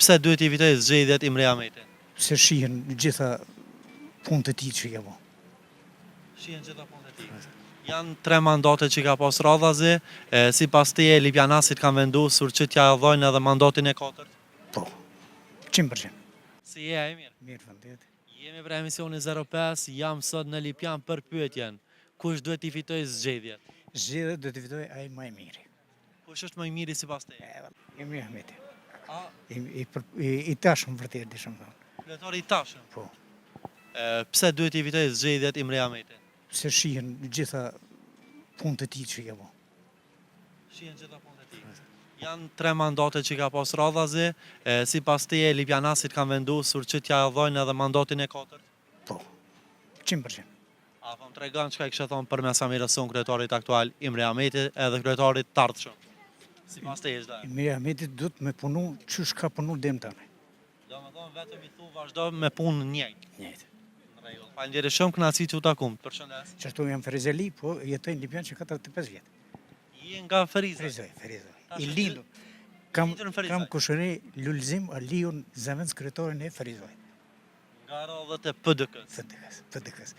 Pse duhet i evitoj zgjedhjet Imre Ahmetit? Se shihen gjitha punët e tij që ka bërë. Shihen gjitha punët e tij. Janë 3 mandate që ka pas radhazi, sipas teje Lipianasit kanë vendosur që t'ja dhojnë edhe mandatin e 4. Po, 100%. Si je, e mirë? Mirë vërtet. Jemi për emisioni 05, jam sot në Lipjan për pyetjen. Kush duhet i fitoj zgjedhjet? Zgjedhjet do të fitoj ai më i miri. Kush është më i miri sipas teje? Imre Ahmeti. A, I tashëm vërtet dishëm thonë. Kryetari i tashëm. Po, Pse duhet i evitoj zgjedhjet Imre Ahmetit? se shihen gjitha punët e tij që ka bërë. Shihen gjitha punët e tij. Janë 3 mandate që ka pas radhazi, sipas teje Lipianasit kanë vendosur që t'ja dhojnë edhe mandatin e 4. Po, 100%. A po më tregon çka kishe thonë përmes Samirës son kryetarit aktual Imre Ahmetit edhe kryetarit të ardhshëm. Sipas teje çfarë? Imre Ahmeti do të me punu çysh ka punu deri tani. Domethënë vetëm i thu vazhdo me punë njëjtë. Njëjtë. Në rregull. Faleminderit shumë, kënaqësi që u takum. Përshëndes. Qashtu jam Ferizeli, po jetoj në Lipjan që 45 vjet. Je nga Feriza. Ferizoj. Tash I është lindur. Kam lindur në Ferizaj. kushëri Lulzim Aliun Zemens kryetarin e Ferizoj. Nga radhët e PDK-s. FDK-s.